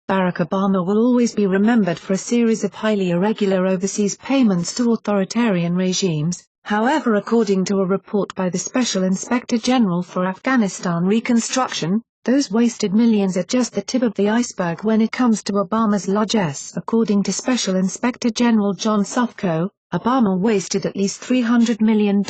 Barack Obama will always be remembered for a series of highly irregular overseas payments to authoritarian regimes. However, according to a report by the Special Inspector General for Afghanistan Reconstruction, those wasted millions are just the tip of the iceberg when it comes to Obama's largesse. According to Special Inspector General John Sufco, Obama wasted at least $300 million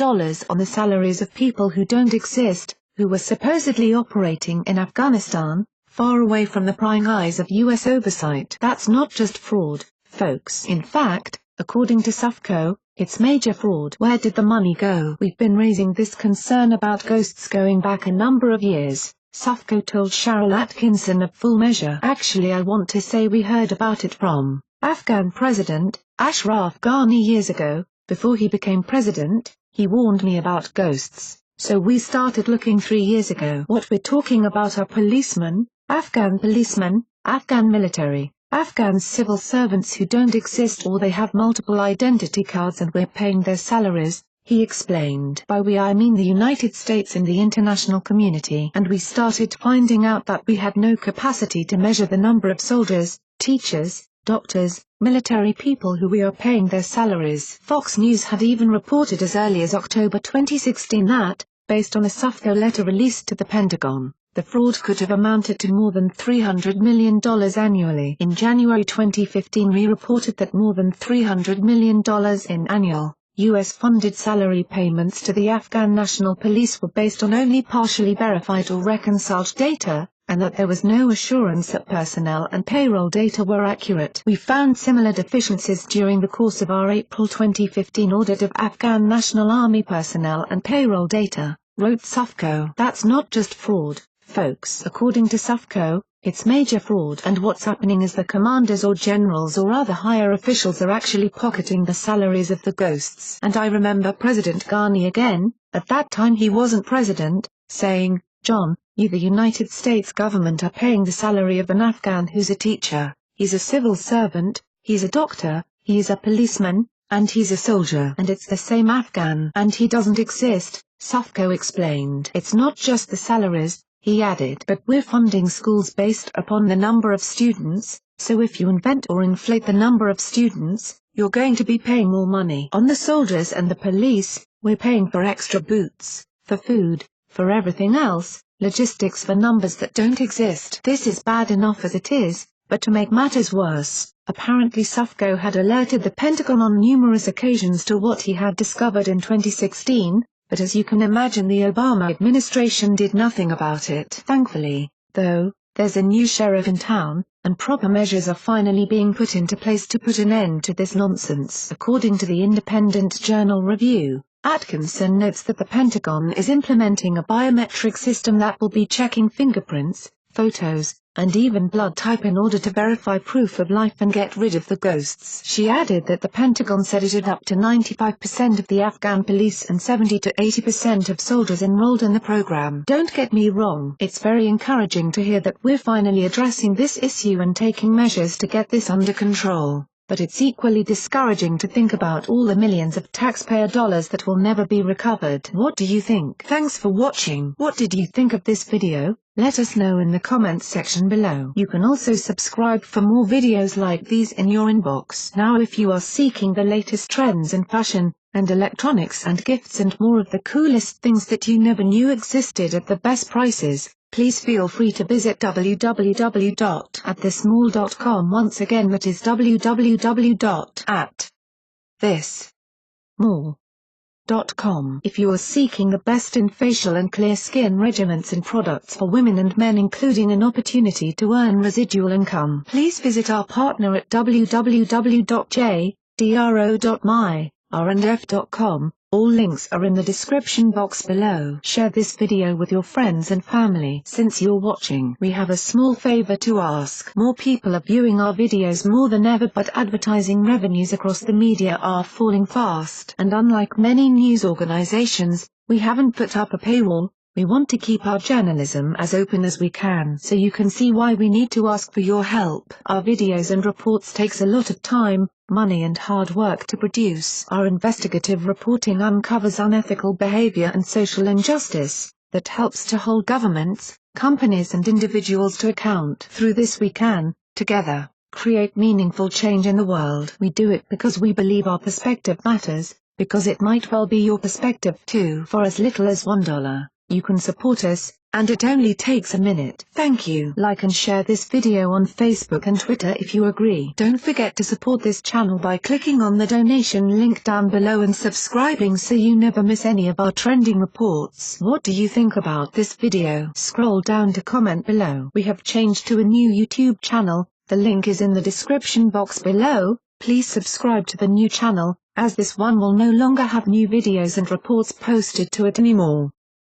on the salaries of people who don't exist, who were supposedly operating in Afghanistan, far away from the prying eyes of U.S. oversight. That's not just fraud, folks. In fact, according to Sufco, it's major fraud. Where did the money go? We've been raising this concern about ghosts going back a number of years, Sufco told Sharyl Attkisson of Full Measure. Actually, I want to say we heard about it from Afghan President Ashraf Ghani years ago. Before he became president, he warned me about ghosts, so we started looking 3 years ago. What we're talking about are policemen, Afghan military, Afghan civil servants who don't exist or they have multiple identity cards and we're paying their salaries, he explained. By we I mean the United States and the international community. And we started finding out that we had no capacity to measure the number of soldiers, teachers, doctors, military people who we are paying their salaries. Fox News had even reported as early as October 2016 that, based on a Sufco letter released to the Pentagon, the fraud could have amounted to more than $300 million annually. In January 2015 we reported that more than $300 million in annual, U.S.-funded salary payments to the Afghan National Police were based on only partially verified or reconciled data, and that there was no assurance that personnel and payroll data were accurate. We found similar deficiencies during the course of our April 2015 audit of Afghan National Army personnel and payroll data, wrote Sufco. That's not just fraud, folks. According to Sufco, it's major fraud. And what's happening is the commanders or generals or other higher officials are actually pocketing the salaries of the ghosts. And I remember President Ghani again, at that time he wasn't president, saying, "John, you the United States government are paying the salary of an Afghan who's a teacher, he's a civil servant, he's a doctor, he's a policeman, and he's a soldier. And it's the same Afghan. And he doesn't exist," Sufco explained. It's not just the salaries, he added, but we're funding schools based upon the number of students, so if you invent or inflate the number of students, you're going to be paying more money. On the soldiers and the police, we're paying for extra boots, for food, for everything else, logistics for numbers that don't exist. This is bad enough as it is, but to make matters worse, apparently Sufco had alerted the Pentagon on numerous occasions to what he had discovered in 2016, but as you can imagine the Obama administration did nothing about it. Thankfully, though, there's a new sheriff in town, and proper measures are finally being put into place to put an end to this nonsense. According to the Independent Journal Review, Atkinson notes that the Pentagon is implementing a biometric system that will be checking fingerprints, photos, and even blood type in order to verify proof of life and get rid of the ghosts. She added that the Pentagon said it had up to 95% of the Afghan police and 70 to 80% of soldiers enrolled in the program. Don't get me wrong, it's very encouraging to hear that we're finally addressing this issue and taking measures to get this under control. But it's equally discouraging to think about all the millions of taxpayer dollars that will never be recovered. What do you think? Thanks for watching. What did you think of this video? Let us know in the comments section below. You can also subscribe for more videos like these in your inbox. Now if you are seeking the latest trends in fashion, and electronics and gifts and more of the coolest things that you never knew existed at the best prices, please feel free to visit www.atthismall.com. Once again, that is www.atthismall.com. If you are seeking the best in facial and clear skin regimens and products for women and men, including an opportunity to earn residual income, please visit our partner at www.jdro.my.r&f.com. All links are in the description box below. Share this video with your friends and family. Since you're watching, we have a small favor to ask. More people are viewing our videos more than ever, but advertising revenues across the media are falling fast. And unlike many news organizations, we haven't put up a paywall. We want to keep our journalism as open as we can, so you can see why we need to ask for your help. Our videos and reports takes a lot of time, money and hard work to produce. Our investigative reporting uncovers unethical behavior and social injustice that helps to hold governments, companies and individuals to account. Through this we can together, create meaningful change in the world. We do it because we believe our perspective matters, because it might well be your perspective too. For as little as $1, you can support us, and it only takes a minute. Thank you. Like and share this video on Facebook and Twitter if you agree. Don't forget to support this channel by clicking on the donation link down below and subscribing so you never miss any of our trending reports. What do you think about this video? Scroll down to comment below. We have changed to a new YouTube channel, the link is in the description box below. Please subscribe to the new channel, as this one will no longer have new videos and reports posted to it anymore.